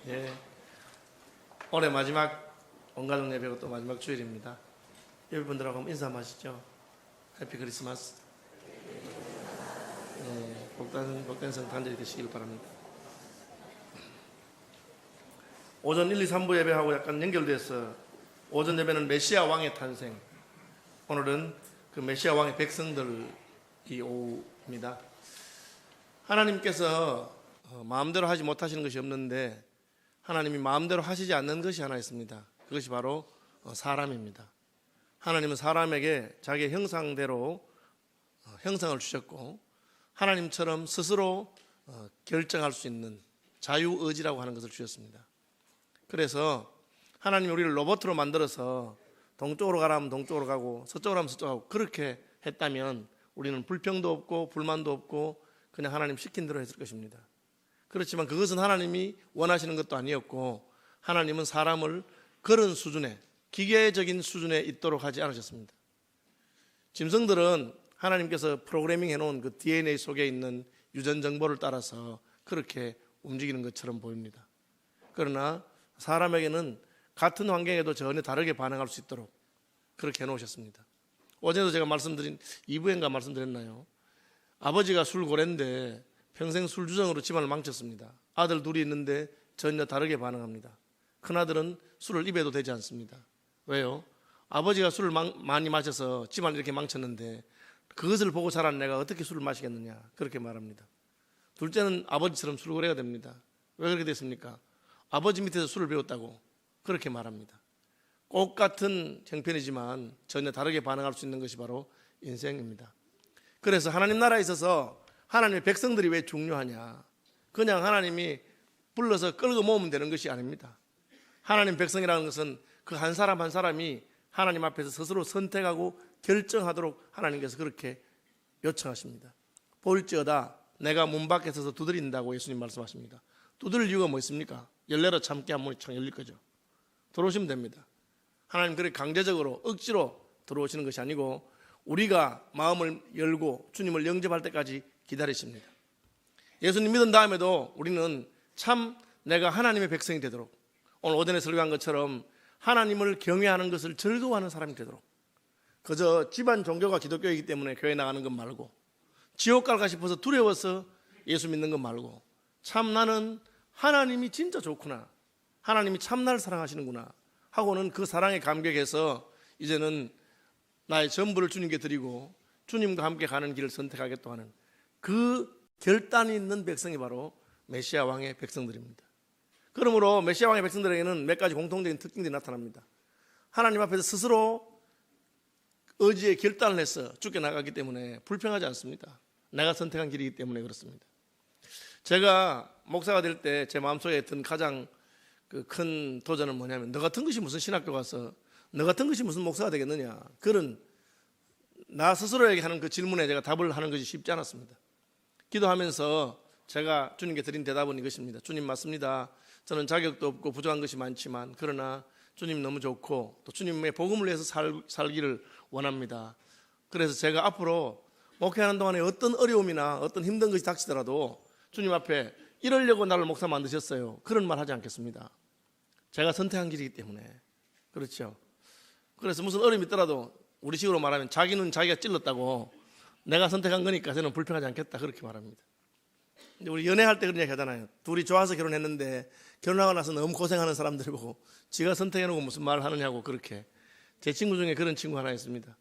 예, 올해 마지막 원가족 예배가 또 마지막 주일입니다. 예배분들하고 한번 인사 한번 하시죠. 해피 크리스마스. 예, 복된 성탄절이 되시길 바랍니다. 오전 1, 2, 3부 예배하고 약간 연결돼서 오전 예배는 메시아 왕의 탄생, 오늘은 그 메시아 왕의 백성들이 오후입니다. 하나님께서 마음대로 하지 못하시는 것이 없는데 하나님이 마음대로 하시지 않는 것이 하나 있습니다. 그것이 바로 사람입니다. 하나님은 사람에게 자기의 형상대로 형상을 주셨고 하나님처럼 스스로 결정할 수 있는 자유의지라고 하는 것을 주셨습니다. 그래서 하나님이 우리를 로봇으로 만들어서 동쪽으로 가라면 동쪽으로 가고 서쪽으로 하면 서쪽으로 가고 그렇게 했다면 우리는 불평도 없고 불만도 없고 그냥 하나님 시킨 대로 했을 것입니다. 그렇지만 그것은 하나님이 원하시는 것도 아니었고 하나님은 사람을 그런 수준의 기계적인 수준에 있도록 하지 않으셨습니다. 짐승들은 하나님께서 프로그래밍 해놓은 그 DNA 속에 있는 유전 정보를 따라서 그렇게 움직이는 것처럼 보입니다. 그러나 사람에게는 같은 환경에도 전혀 다르게 반응할 수 있도록 그렇게 해놓으셨습니다. 어제도 제가 말씀드린 2부인가 말씀드렸나요? 아버지가 술고래인데 평생 술주정으로 집안을 망쳤습니다. 아들 둘이 있는데 전혀 다르게 반응합니다. 큰아들은 술을 입에도 대지 않습니다. 왜요? 아버지가 술을 많이 마셔서 집안을 이렇게 망쳤는데 그것을 보고 자란 내가 어떻게 술을 마시겠느냐 그렇게 말합니다. 둘째는 아버지처럼 술고래가 됩니다. 왜 그렇게 됐습니까? 아버지 밑에서 술을 배웠다고 그렇게 말합니다. 꼭 같은 형편이지만 전혀 다르게 반응할 수 있는 것이 바로 인생입니다. 그래서 하나님 나라에 있어서 하나님의 백성들이 왜 중요하냐? 그냥 하나님이 불러서 끌고 모으면 되는 것이 아닙니다. 하나님 백성이라는 것은 그 한 사람 한 사람이 하나님 앞에서 스스로 선택하고 결정하도록 하나님께서 그렇게 요청하십니다. 볼지어다 내가 문 밖에 서서 두드린다고 예수님 말씀하십니다. 두드릴 이유가 뭐 있습니까? 열려라 참깨 한 문이 창 열릴 거죠. 들어오시면 됩니다. 하나님 그렇게 강제적으로 억지로 들어오시는 것이 아니고 우리가 마음을 열고 주님을 영접할 때까지 기다리십니다. 예수님 믿은 다음에도 우리는 참 내가 하나님의 백성이 되도록 오늘 오전에 설교한 것처럼 하나님을 경외하는 것을 즐거워하는 사람이 되도록 그저 집안 종교가 기독교이기 때문에 교회 나가는 것 말고 지옥 갈까 싶어서 두려워서 예수 믿는 것 말고 참 나는 하나님이 진짜 좋구나 하나님이 참 나를 사랑하시는구나 하고는 그 사랑에 감격해서 이제는 나의 전부를 주님께 드리고 주님과 함께 가는 길을 선택하겠다 하는 그 결단이 있는 백성이 바로 메시아 왕의 백성들입니다. 그러므로 메시아 왕의 백성들에게는 몇 가지 공통적인 특징들이 나타납니다. 하나님 앞에서 스스로 의지의 결단을 해서 죽게 나가기 때문에 불평하지 않습니다. 내가 선택한 길이기 때문에 그렇습니다. 제가 목사가 될 때 제 마음속에 든 가장 큰 도전은 뭐냐면 너 같은 것이 무슨 신학교 가서 너 같은 것이 무슨 목사가 되겠느냐 그런 나 스스로에게 하는 그 질문에 제가 답을 하는 것이 쉽지 않았습니다. 기도하면서 제가 주님께 드린 대답은 이것입니다. 주님 맞습니다. 저는 자격도 없고 부족한 것이 많지만 그러나 주님 너무 좋고 또 주님의 복음을 위해서 살기를 원합니다. 그래서 제가 앞으로 목회하는 동안에 어떤 어려움이나 어떤 힘든 것이 닥치더라도 주님 앞에 이러려고 나를 목사 만드셨어요 그런 말 하지 않겠습니다. 제가 선택한 길이기 때문에 그렇죠. 그래서 무슨 어려움이 있더라도 우리 식으로 말하면 자기는 자기가 찔렀다고 내가 선택한 거니까 저는 불평하지 않겠다 그렇게 말합니다. 근데 우리 연애할 때 그런 얘기 하잖아요. 둘이 좋아서 결혼했는데 결혼하고 나서 너무 고생하는 사람들 보고 지가 선택해놓고 무슨 말을 하느냐고 그렇게. 제 친구 중에 그런 친구 하나 있습니다.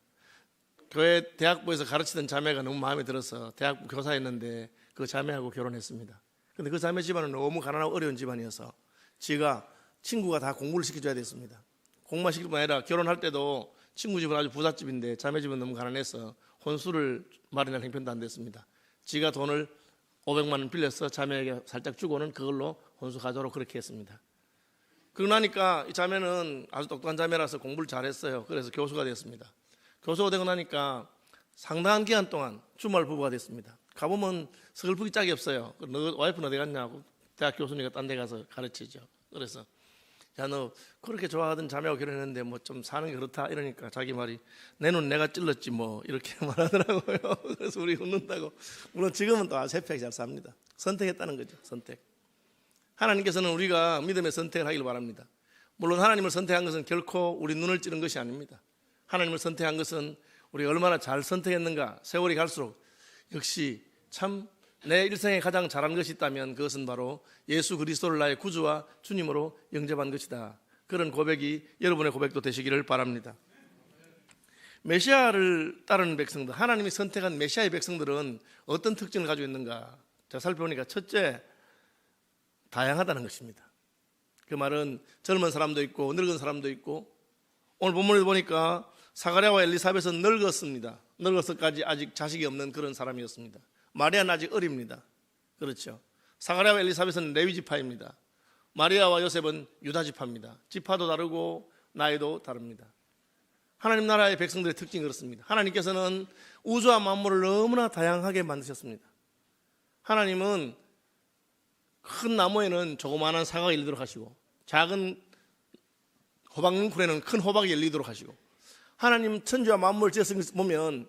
교회 대학부에서 가르치던 자매가 너무 마음에 들어서 대학부 교사였는데 그 자매하고 결혼했습니다. 근데 그 자매 집안은 너무 가난하고 어려운 집안이어서 지가 친구가 다 공부를 시켜줘야 됐습니다. 공부만 시킬 뿐 아니라 결혼할 때도 친구 집은 아주 부잣집인데 자매 집은 너무 가난해서 혼수를 마련할 형편도 안 됐습니다. 지가 돈을 500만 원 빌려서 자매에게 살짝 주고는 그걸로 혼수 가져오라고 그렇게 했습니다. 그러고 나니까 이 자매는 아주 똑똑한 자매라서 공부를 잘했어요. 그래서 교수가 됐습니다. 교수가 되고 나니까 상당한 기간 동안 주말 부부가 됐습니다. 가보면 서글프기 짝이 없어요. 너 와이프는 어디 갔냐고 대학 교수니까 딴 데 가서 가르치죠. 그래서 야 너 그렇게 좋아하던 자매하고 결혼했는데 뭐 좀 사는 게 그렇다 이러니까 자기 말이 내 눈 내가 찔렀지 뭐 이렇게 말하더라고요. 그래서 우리 웃는다고. 물론 지금은 또 아주 해피하게 잘 삽니다. 선택했다는 거죠. 선택. 하나님께서는 우리가 믿음의 선택을 하길 바랍니다. 물론 하나님을 선택한 것은 결코 우리 눈을 찌른 것이 아닙니다. 하나님을 선택한 것은 우리가 얼마나 잘 선택했는가, 세월이 갈수록 역시 참 내 일생에 가장 잘한 것이 있다면 그것은 바로 예수 그리스도를 나의 구주와 주님으로 영접한 것이다. 그런 고백이 여러분의 고백도 되시기를 바랍니다. 메시아를 따르는 백성들, 하나님이 선택한 메시아의 백성들은 어떤 특징을 가지고 있는가? 제가 살펴보니까 첫째, 다양하다는 것입니다. 그 말은 젊은 사람도 있고 늙은 사람도 있고, 오늘 본문을 보니까 사가랴와 엘리사벳은 늙었습니다. 늙어서까지 아직 자식이 없는 그런 사람이었습니다. 마리아는 아직 어립니다. 그렇죠. 사가랴와 엘리사벳은 레위 지파입니다. 마리아와 요셉은 유다 지파입니다. 지파도 다르고 나이도 다릅니다. 하나님 나라의 백성들의 특징이 그렇습니다. 하나님께서는 우주와 만물을 너무나 다양하게 만드셨습니다. 하나님은 큰 나무에는 조그마한 사과가 열리도록 하시고, 작은 호박잎쿨에는 큰 호박이 열리도록 하시고, 하나님 천지와 만물을 지었을 때 보면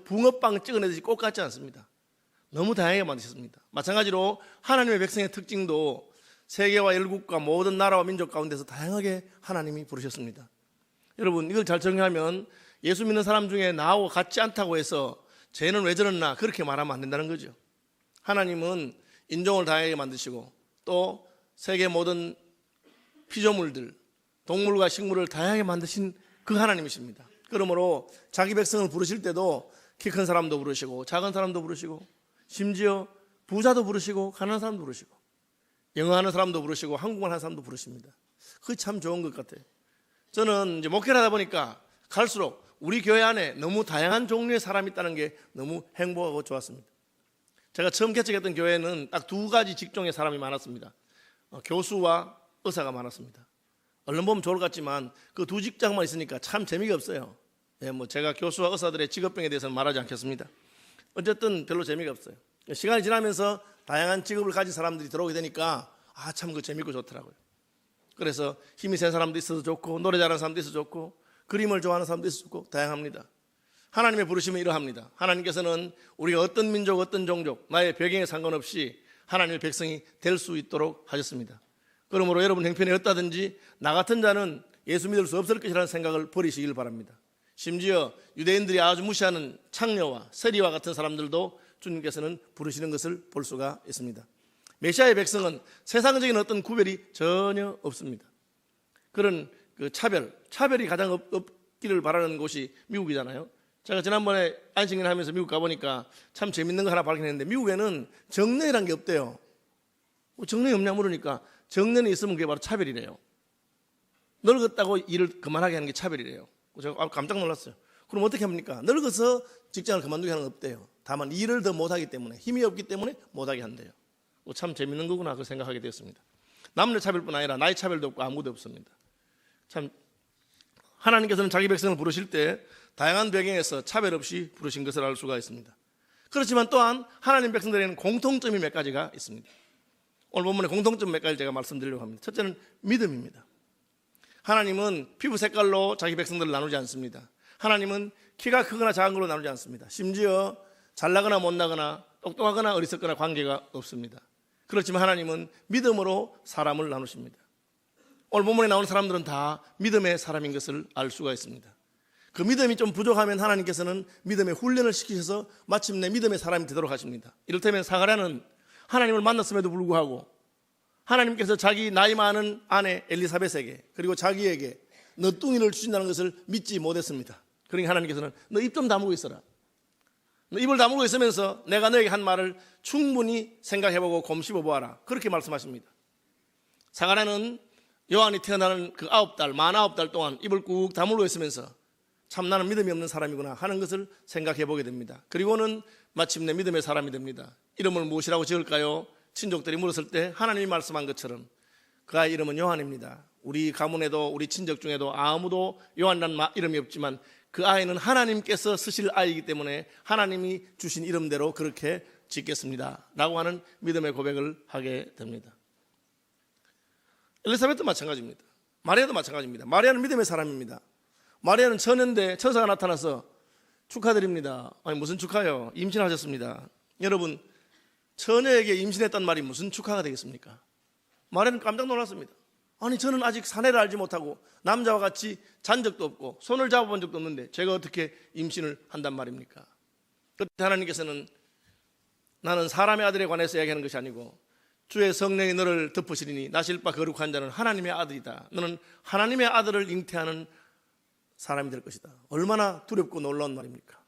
붕어빵 찍어내듯이 꼭 같지 않습니다. 너무 다양하게 만드셨습니다. 마찬가지로 하나님의 백성의 특징도 세계와 열국과 모든 나라와 민족 가운데서 다양하게 하나님이 부르셨습니다. 여러분, 이걸 잘 정리하면 예수 믿는 사람 중에 나하고 같지 않다고 해서 쟤는 왜 저러나 그렇게 말하면 안 된다는 거죠. 하나님은 인종을 다양하게 만드시고 또 세계 모든 피조물들, 동물과 식물을 다양하게 만드신 그 하나님이십니다. 그러므로 자기 백성을 부르실 때도 키 큰 사람도 부르시고 작은 사람도 부르시고 심지어 부자도 부르시고 가난한 사람도 부르시고 영어하는 사람도 부르시고 한국말 하는 사람도 부르십니다. 그게 참 좋은 것 같아요. 저는 이제 목회를 하다 보니까 갈수록 우리 교회 안에 너무 다양한 종류의 사람이 있다는 게 너무 행복하고 좋았습니다. 제가 처음 개척했던 교회는 딱 두 가지 직종의 사람이 많았습니다. 교수와 의사가 많았습니다. 얼른 보면 좋을 것 같지만 그 두 직장만 있으니까 참 재미가 없어요. 제가 교수와 의사들의 직업병에 대해서는 말하지 않겠습니다. 어쨌든 별로 재미가 없어요. 시간이 지나면서 다양한 직업을 가진 사람들이 들어오게 되니까 참 그 재밌고 좋더라고요. 그래서 힘이 센 사람도 있어도 좋고 노래 잘하는 사람도 있어도 좋고 그림을 좋아하는 사람도 있어도 좋고 다양합니다. 하나님의 부르심은 이러합니다. 하나님께서는 우리가 어떤 민족, 어떤 종족, 나의 배경에 상관없이 하나님의 백성이 될 수 있도록 하셨습니다. 그러므로 여러분 형편이 어떠든지 나 같은 자는 예수 믿을 수 없을 것이라는 생각을 버리시길 바랍니다. 심지어 유대인들이 아주 무시하는 창녀와 세리와 같은 사람들도 주님께서는 부르시는 것을 볼 수가 있습니다. 메시아의 백성은 세상적인 어떤 구별이 전혀 없습니다. 그런 차별이 가장 없기를 바라는 곳이 미국이잖아요. 제가 지난번에 안식년 하면서 미국 가보니까 참 재밌는 거 하나 발견했는데 미국에는 정년이란 게 없대요. 정년이 없냐 물으니까 정년이 있으면 그게 바로 차별이래요. 늙었다고 일을 그만하게 하는 게 차별이래요. 제가 깜짝 놀랐어요. 그럼 어떻게 합니까? 늙어서 직장을 그만두게 하는 건 없대요. 다만 일을 더 못하기 때문에, 힘이 없기 때문에 못하게 한대요. 참 재밌는 거구나 그 생각하게 되었습니다. 남녀 차별뿐 아니라 나이 차별도 없고 아무도 없습니다. 참 하나님께서는 자기 백성을 부르실 때 다양한 배경에서 차별 없이 부르신 것을 알 수가 있습니다. 그렇지만 또한 하나님 백성들에게는 공통점이 몇 가지가 있습니다. 오늘 본문에 공통점 몇 가지 제가 말씀드리려고 합니다. 첫째는 믿음입니다. 하나님은 피부 색깔로 자기 백성들을 나누지 않습니다. 하나님은 키가 크거나 작은 걸로 나누지 않습니다. 심지어 잘나거나 못나거나 똑똑하거나 어리석거나 관계가 없습니다. 그렇지만 하나님은 믿음으로 사람을 나누십니다. 오늘 본문에 나오는 사람들은 다 믿음의 사람인 것을 알 수가 있습니다. 그 믿음이 좀 부족하면 하나님께서는 믿음의 훈련을 시키셔서 마침내 믿음의 사람이 되도록 하십니다. 이를테면 사가랴는 하나님을 만났음에도 불구하고 하나님께서 자기 나이 많은 아내 엘리사벳에게 그리고 자기에게 너뚱이를 주신다는 것을 믿지 못했습니다. 그러니 하나님께서는 너 입 좀 다물고 있어라. 너 입을 다물고 있으면서 내가 너에게 한 말을 충분히 생각해보고 곰씹어보아라. 그렇게 말씀하십니다. 사가랴는 요한이 태어나는 그 9달, 만 9달 동안 입을 꾹 다물고 있으면서 참 나는 믿음이 없는 사람이구나 하는 것을 생각해보게 됩니다. 그리고는 마침내 믿음의 사람이 됩니다. 이름을 무엇이라고 지을까요? 친족들이 물었을 때 하나님이 말씀한 것처럼 그 아이 이름은 요한입니다. 우리 가문에도 우리 친족 중에도 아무도 요한이라는 이름이 없지만 그 아이는 하나님께서 쓰실 아이이기 때문에 하나님이 주신 이름대로 그렇게 짓겠습니다 라고 하는 믿음의 고백을 하게 됩니다. 엘리사벳도 마찬가지입니다. 마리아도 마찬가지입니다. 마리아는 믿음의 사람입니다. 마리아는 천연대 천사가 나타나서 축하드립니다. 아니 무슨 축하요? 임신하셨습니다. 여러분 처녀에게 임신했단 말이 무슨 축하가 되겠습니까? 말에는 깜짝 놀랐습니다. 아니, 저는 아직 사내를 알지 못하고 남자와 같이 잔 적도 없고 손을 잡아본 적도 없는데 제가 어떻게 임신을 한단 말입니까? 그때 하나님께서는 나는 사람의 아들에 관해서 이야기하는 것이 아니고 주의 성령이 너를 덮으시리니 나실 바 거룩한 자는 하나님의 아들이다. 너는 하나님의 아들을 잉태하는 사람이 될 것이다. 얼마나 두렵고 놀라운 말입니까?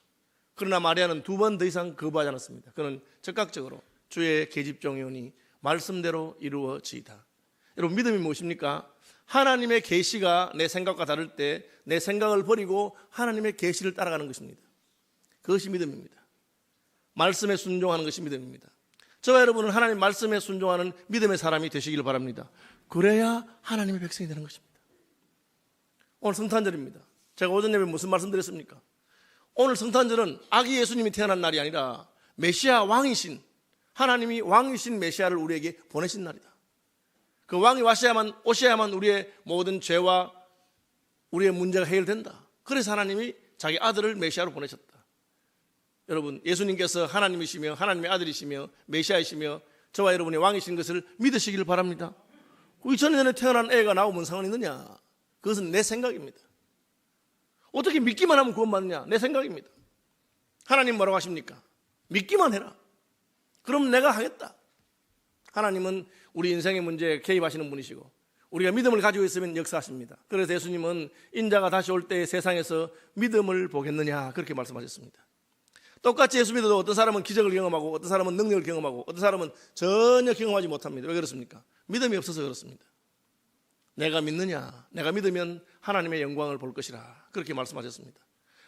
그러나 마리아는 2번 더 이상 거부하지 않았습니다. 그는 즉각적으로 주의 계집종이오니 말씀대로 이루어지이다. 여러분, 믿음이 무엇입니까? 하나님의 계시가 내 생각과 다를 때 내 생각을 버리고 하나님의 계시를 따라가는 것입니다. 그것이 믿음입니다. 말씀에 순종하는 것이 믿음입니다. 저와 여러분은 하나님 말씀에 순종하는 믿음의 사람이 되시길 바랍니다. 그래야 하나님의 백성이 되는 것입니다. 오늘 성탄절입니다. 제가 오전 예배에 무슨 말씀 드렸습니까? 오늘 성탄절은 아기 예수님이 태어난 날이 아니라 메시아 왕이신, 하나님이 왕이신 메시아를 우리에게 보내신 날이다. 그 왕이 오셔야만 우리의 모든 죄와 우리의 문제가 해결된다. 그래서 하나님이 자기 아들을 메시아로 보내셨다. 여러분, 예수님께서 하나님이시며 하나님의 아들이시며 메시아이시며 저와 여러분의 왕이신 것을 믿으시길 바랍니다. 2000년 전에 태어난 애가 나오면 상관이 있느냐? 그것은 내 생각입니다. 어떻게 믿기만 하면 구원받느냐? 내 생각입니다. 하나님 뭐라고 하십니까? 믿기만 해라. 그럼 내가 하겠다. 하나님은 우리 인생의 문제에 개입하시는 분이시고 우리가 믿음을 가지고 있으면 역사하십니다. 그래서 예수님은 인자가 다시 올 때 세상에서 믿음을 보겠느냐 그렇게 말씀하셨습니다. 똑같이 예수 믿어도 어떤 사람은 기적을 경험하고 어떤 사람은 능력을 경험하고 어떤 사람은 전혀 경험하지 못합니다. 왜 그렇습니까? 믿음이 없어서 그렇습니다. 내가 믿느냐? 내가 믿으면 하나님의 영광을 볼 것이라 그렇게 말씀하셨습니다.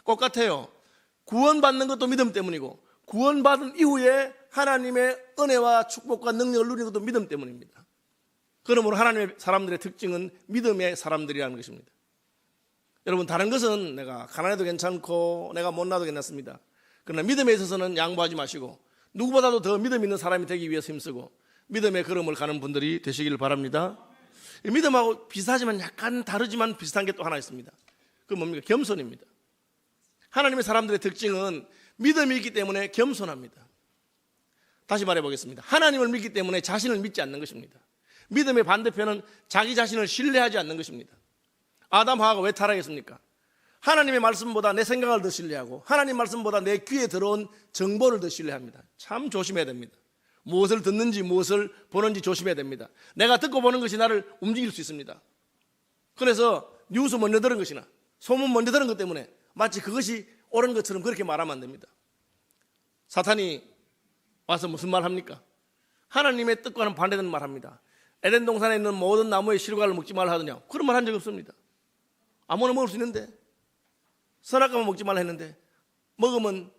똑같아요. 구원받는 것도 믿음 때문이고 구원받은 이후에 하나님의 은혜와 축복과 능력을 누리는 것도 믿음 때문입니다. 그러므로 하나님의 사람들의 특징은 믿음의 사람들이라는 것입니다. 여러분, 다른 것은 내가 가난해도 괜찮고 내가 못나도 괜찮습니다. 그러나 믿음에 있어서는 양보하지 마시고 누구보다도 더 믿음 있는 사람이 되기 위해서 힘쓰고 믿음의 걸음을 가는 분들이 되시길 바랍니다. 믿음하고 비슷하지만 약간 다르지만 비슷한 게 또 하나 있습니다. 그건 뭡니까? 겸손입니다. 하나님의 사람들의 특징은 믿음이 있기 때문에 겸손합니다. 다시 말해보겠습니다. 하나님을 믿기 때문에 자신을 믿지 않는 것입니다. 믿음의 반대편은 자기 자신을 신뢰하지 않는 것입니다. 아담 하와가 왜 타락했습니까? 하나님의 말씀보다 내 생각을 더 신뢰하고 하나님 말씀보다 내 귀에 들어온 정보를 더 신뢰합니다. 참 조심해야 됩니다. 무엇을 듣는지 무엇을 보는지 조심해야 됩니다. 내가 듣고 보는 것이 나를 움직일 수 있습니다. 그래서 뉴스 먼저 들은 것이나 소문 먼저 들은 것 때문에 마치 그것이 옳은 것처럼 그렇게 말하면 안 됩니다. 사탄이 와서 무슨 말 합니까? 하나님의 뜻과는 반대되는 말 합니다. 에덴 동산에 있는 모든 나무의 실과를 먹지 말라 하더냐? 그런 말 한 적이 없습니다. 아무나 먹을 수 있는데 선악과만 먹지 말라 했는데 먹으면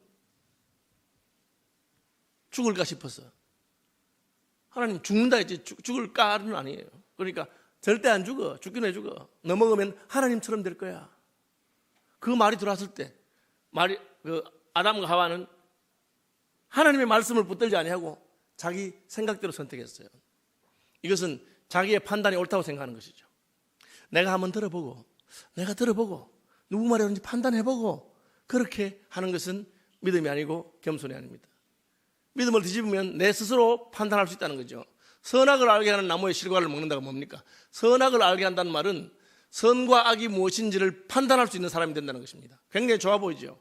죽을까 싶어서 하나님 죽는다 했지 죽을까는 아니에요. 그러니까 절대 안 죽어. 죽긴 왜 죽어? 너 먹으면 하나님처럼 될 거야. 그 말이 들어왔을 때 아담과 하와는 하나님의 말씀을 붙들지 아니하고 자기 생각대로 선택했어요. 이것은 자기의 판단이 옳다고 생각하는 것이죠. 내가 한번 들어보고 누구 말이 옳은지 판단해보고 그렇게 하는 것은 믿음이 아니고 겸손이 아닙니다. 믿음을 뒤집으면 내 스스로 판단할 수 있다는 거죠. 선악을 알게 하는 나무의 실과를 먹는다가 뭡니까? 선악을 알게 한다는 말은 선과 악이 무엇인지를 판단할 수 있는 사람이 된다는 것입니다. 굉장히 좋아 보이죠.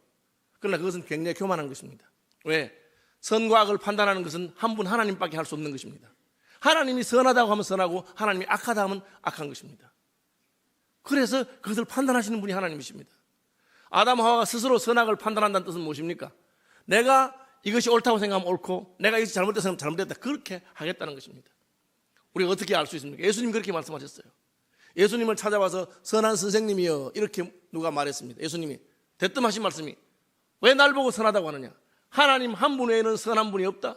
그러나 그것은 굉장히 교만한 것입니다. 왜? 선과 악을 판단하는 것은 한 분 하나님밖에 할 수 없는 것입니다. 하나님이 선하다고 하면 선하고 하나님이 악하다 하면 악한 것입니다. 그래서 그것을 판단하시는 분이 하나님이십니다. 아담 하와가 스스로 선악을 판단한다는 뜻은 무엇입니까? 내가 이것이 옳다고 생각하면 옳고 내가 이것이 잘못됐다고 생각하면 잘못됐다. 그렇게 하겠다는 것입니다. 우리가 어떻게 알 수 있습니까? 예수님이 그렇게 말씀하셨어요. 예수님을 찾아와서 선한 선생님이여 이렇게 누가 말했습니다. 예수님이 대뜸하신 말씀이 왜 날 보고 선하다고 하느냐? 하나님 한 분 외에는 선한 분이 없다.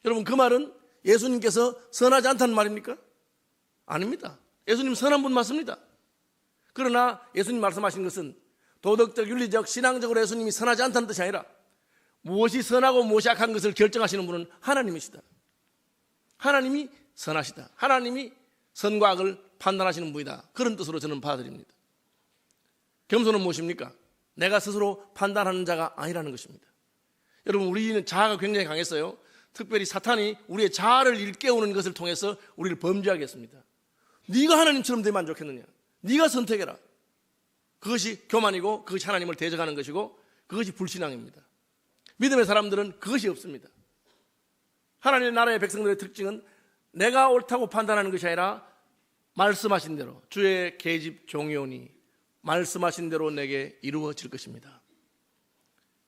여러분, 그 말은 예수님께서 선하지 않다는 말입니까? 아닙니다. 예수님 선한 분 맞습니다. 그러나 예수님 말씀하신 것은 도덕적, 윤리적, 신앙적으로 예수님이 선하지 않다는 뜻이 아니라 무엇이 선하고 무엇이 악한 것을 결정하시는 분은 하나님이시다. 하나님이 선하시다. 하나님이 선과 악을 판단하시는 분이다. 그런 뜻으로 저는 받아들입니다. 겸손은 무엇입니까? 내가 스스로 판단하는 자가 아니라는 것입니다. 여러분, 우리는 자아가 굉장히 강했어요. 특별히 사탄이 우리의 자아를 일깨우는 것을 통해서 우리를 범죄하게 했습니다. 네가 하나님처럼 되면 안 좋겠느냐, 네가 선택해라. 그것이 교만이고 그것이 하나님을 대적하는 것이고 그것이 불신앙입니다. 믿음의 사람들은 그것이 없습니다. 하나님의 나라의 백성들의 특징은 내가 옳다고 판단하는 것이 아니라 말씀하신 대로 주의 계집 종이오니 말씀하신 대로 내게 이루어질 것입니다.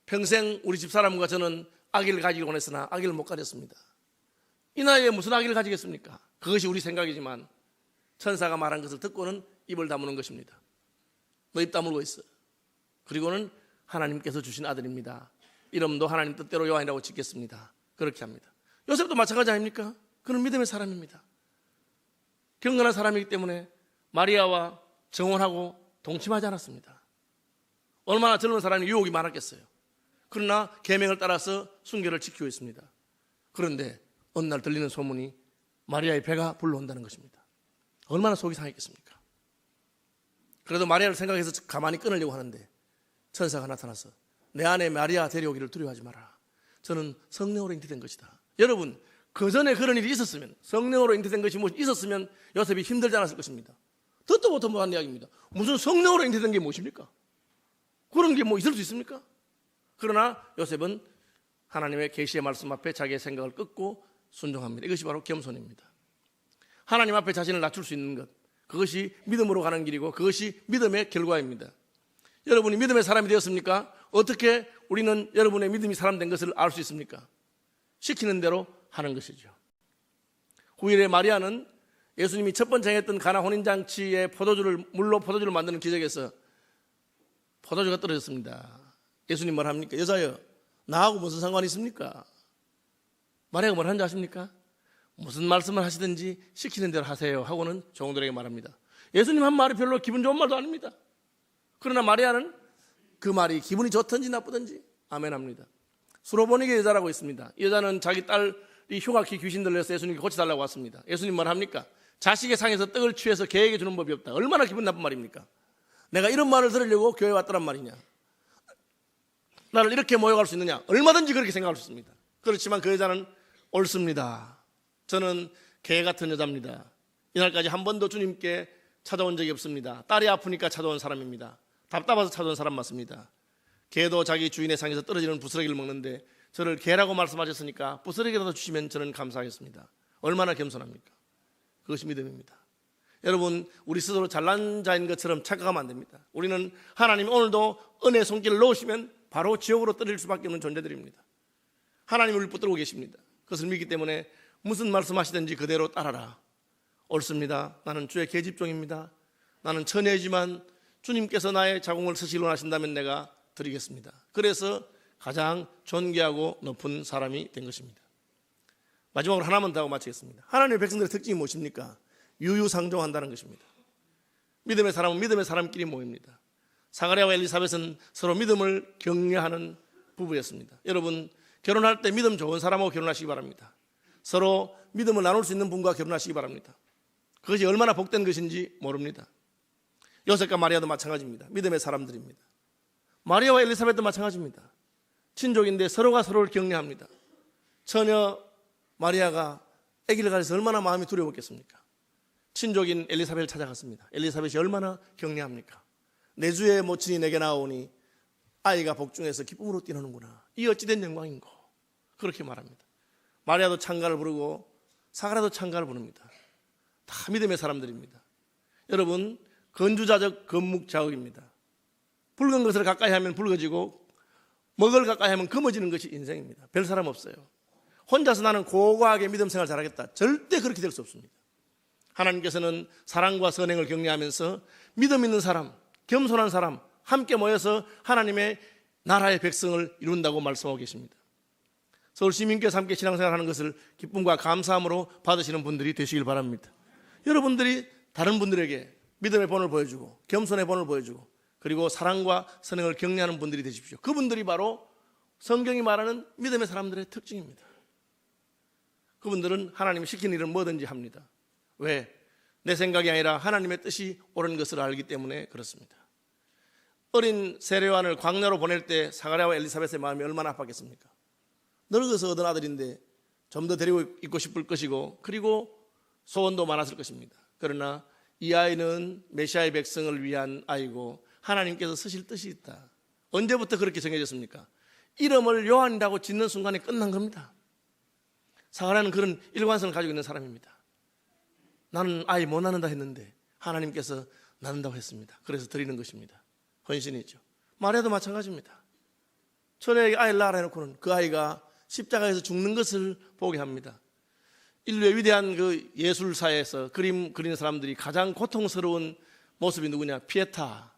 평생 우리 집사람과 저는 아기를 가지기 원했으나 아기를 못 가졌습니다. 이 나이에 무슨 아기를 가지겠습니까? 그것이 우리 생각이지만 천사가 말한 것을 듣고는 입을 다무는 것입니다. 너 입 다물고 있어. 그리고는 하나님께서 주신 아들입니다. 이름도 하나님 뜻대로 요한이라고 짓겠습니다. 그렇게 합니다. 요셉도 마찬가지 아닙니까? 그는 믿음의 사람입니다. 경건한 사람이기 때문에 마리아와 정혼하고 동침하지 않았습니다. 얼마나 젊은 사람이 유혹이 많았겠어요. 그러나 계명을 따라서 순결을 지키고 있습니다. 그런데 어느 날 들리는 소문이 마리아의 배가 불러온다는 것입니다. 얼마나 속이 상했겠습니까? 그래도 마리아를 생각해서 가만히 끊으려고 하는데 천사가 나타나서 내 안에 마리아 데려오기를 두려워하지 마라. 저는 성령으로 잉태된 것이다. 여러분, 그 전에 그런 일이 있었으면, 성령으로 잉태된 것이 뭐 있었으면 요셉이 힘들지 않았을 것입니다. 듣도 보도 못한 이야기입니다. 무슨 성령으로 잉태된 게 무엇입니까? 그런 게 뭐 있을 수 있습니까? 그러나 요셉은 하나님의 계시의 말씀 앞에 자기의 생각을 끊고 순종합니다. 이것이 바로 겸손입니다. 하나님 앞에 자신을 낮출 수 있는 것, 그것이 믿음으로 가는 길이고 그것이 믿음의 결과입니다. 여러분이 믿음의 사람이 되었습니까? 어떻게 우리는 여러분의 믿음이 사람 된 것을 알 수 있습니까? 시키는 대로 하는 것이죠. 후일에 마리아는 예수님이 첫 번째 했던 가나 혼인잔치에 물로 포도주를 만드는 기적에서 포도주가 떨어졌습니다. 예수님 뭘 합니까? 여자여, 나하고 무슨 상관이 있습니까? 마리아가 뭘 하는지 아십니까? 무슨 말씀을 하시든지 시키는 대로 하세요 하고는 종들에게 말합니다. 예수님 한 말이 별로 기분 좋은 말도 아닙니다. 그러나 마리아는 그 말이 기분이 좋든지 나쁘든지 아멘 합니다. 수로보니게 여자라고 있습니다. 이 여자는 자기 딸이 흉악히 귀신 들려서 예수님께 고쳐달라고 왔습니다. 예수님 뭘 합니까? 자식의 상에서 떡을 취해서 개에게 주는 법이 없다. 얼마나 기분 나쁜 말입니까? 내가 이런 말을 들으려고 교회에 왔더란 말이냐, 나를 이렇게 모욕할 수 있느냐, 얼마든지 그렇게 생각할 수 있습니다. 그렇지만 그 여자는 옳습니다. 저는 개 같은 여자입니다. 이날까지 한 번도 주님께 찾아온 적이 없습니다. 딸이 아프니까 찾아온 사람입니다. 답답해서 찾아온 사람 맞습니다. 개도 자기 주인의 상에서 떨어지는 부스러기를 먹는데 저를 개라고 말씀하셨으니까 부스러기라도 주시면 저는 감사하겠습니다. 얼마나 겸손합니까? 그것이 믿음입니다. 여러분, 우리 스스로 잘난 자인 것처럼 착각하면 안 됩니다. 우리는 하나님이 오늘도 은혜의 손길을 놓으시면 바로 지옥으로 떨어질 수밖에 없는 존재들입니다. 하나님을 우리 붙들고 계십니다. 그것을 믿기 때문에 무슨 말씀하시든지 그대로 따라라. 옳습니다. 나는 주의 계집종입니다. 나는 처녀이지만 주님께서 나의 자궁을 쓰시기로 하신다면 내가 드리겠습니다. 그래서 가장 존귀하고 높은 사람이 된 것입니다. 마지막으로 하나만 더 하고 마치겠습니다. 하나님의 백성들의 특징이 무엇입니까? 유유상종한다는 것입니다. 믿음의 사람은 믿음의 사람끼리 모입니다. 사가랴와 엘리사벳은 서로 믿음을 격려하는 부부였습니다. 여러분, 결혼할 때 믿음 좋은 사람하고 결혼하시기 바랍니다. 서로 믿음을 나눌 수 있는 분과 결혼하시기 바랍니다. 그것이 얼마나 복된 것인지 모릅니다. 요셉과 마리아도 마찬가지입니다. 믿음의 사람들입니다. 마리아와 엘리사벳도 마찬가지입니다. 친족인데 서로가 서로를 격려합니다. 처녀 마리아가 아기를 가져서 얼마나 마음이 두려웠겠습니까? 친족인 엘리사벳을 찾아갔습니다. 엘리사벳이 얼마나 격려합니까? 내 주의 모친이 내게 나오니 아이가 복중에서 기쁨으로 뛰노는구나. 이 어찌된 영광인고. 그렇게 말합니다. 마리아도 찬가를 부르고 사가랴도 찬가를 부릅니다. 다 믿음의 사람들입니다. 여러분, 건주자적 건묵자극입니다. 붉은 것을 가까이 하면 붉어지고 먹을 가까이 하면 검어지는 것이 인생입니다. 별 사람 없어요. 혼자서 나는 고고하게 믿음 생활 잘하겠다, 절대 그렇게 될 수 없습니다. 하나님께서는 사랑과 선행을 격려하면서 믿음 있는 사람, 겸손한 사람 함께 모여서 하나님의 나라의 백성을 이룬다고 말씀하고 계십니다. 서울 시민께서 함께 신앙생활하는 것을 기쁨과 감사함으로 받으시는 분들이 되시길 바랍니다. 여러분들이 다른 분들에게 믿음의 본을 보여주고 겸손의 본을 보여주고 그리고 사랑과 선행을 격려하는 분들이 되십시오. 그분들이 바로 성경이 말하는 믿음의 사람들의 특징입니다. 그분들은 하나님이 시키는 일은 뭐든지 합니다. 왜? 내 생각이 아니라 하나님의 뜻이 옳은 것을 알기 때문에 그렇습니다. 어린 세례요한을 광야로 보낼 때 사가랴와 엘리사벳의 마음이 얼마나 아팠겠습니까? 늙어서 얻은 아들인데 좀 더 데리고 있고 싶을 것이고 그리고 소원도 많았을 것입니다. 그러나 이 아이는 메시아의 백성을 위한 아이고 하나님께서 쓰실 뜻이 있다. 언제부터 그렇게 정해졌습니까? 이름을 요한이라고 짓는 순간에 끝난 겁니다. 사가랴는 그런 일관성을 가지고 있는 사람입니다. 나는 아이 못 낳는다 했는데 하나님께서 낳는다고 했습니다. 그래서 드리는 것입니다. 헌신이죠. 마리아도 마찬가지입니다. 처녀에게 아이를 낳으라 해놓고는 그 아이가 십자가에서 죽는 것을 보게 합니다. 인류의 위대한 그 예술사에서 그림 그리는 사람들이 가장 고통스러운 모습이 누구냐? 피에타.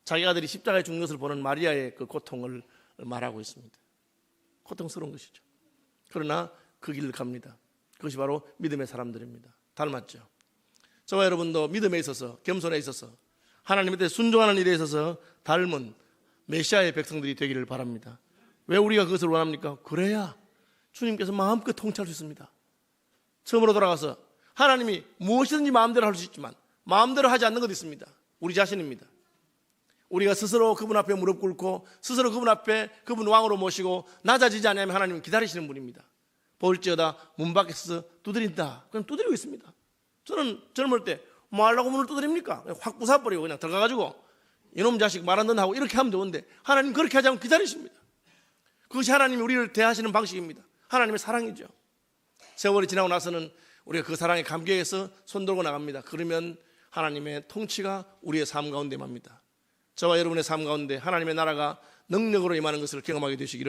자기 아들이 십자가에 죽는 것을 보는 마리아의 그 고통을 말하고 있습니다. 고통스러운 것이죠. 그러나 그 길을 갑니다. 그것이 바로 믿음의 사람들입니다. 닮았죠. 저와 여러분도 믿음에 있어서, 겸손에 있어서, 하나님에 대해 순종하는 일에 있어서 닮은 메시아의 백성들이 되기를 바랍니다. 왜 우리가 그것을 원합니까? 그래야 주님께서 마음껏 통치할 수 있습니다. 처음으로 돌아가서 하나님이 무엇이든지 마음대로 할 수 있지만 마음대로 하지 않는 것도 있습니다. 우리 자신입니다. 우리가 스스로 그분 앞에 무릎 꿇고 스스로 그분 앞에 그분 왕으로 모시고 낮아지지 않으면 하나님은 기다리시는 분입니다. 볼지어다 문 밖에서 두드린다. 그럼 두드리고 있습니다. 저는 젊을 때 뭐 하려고 문을 두드립니까? 확 부숴버리고 그냥 들어가가지고 이놈 자식 말 안 듣나 하고 이렇게 하면 좋은데 하나님 그렇게 하지 않고 기다리십니다. 그것이 하나님이 우리를 대하시는 방식입니다. 하나님의 사랑이죠. 세월이 지나고 나서는 우리가 그 사랑에 감격해서 손들고 나갑니다. 그러면 하나님의 통치가 우리의 삶 가운데 임합니다. 저와 여러분의 삶 가운데 하나님의 나라가 능력으로 임하는 것을 경험하게 되시기를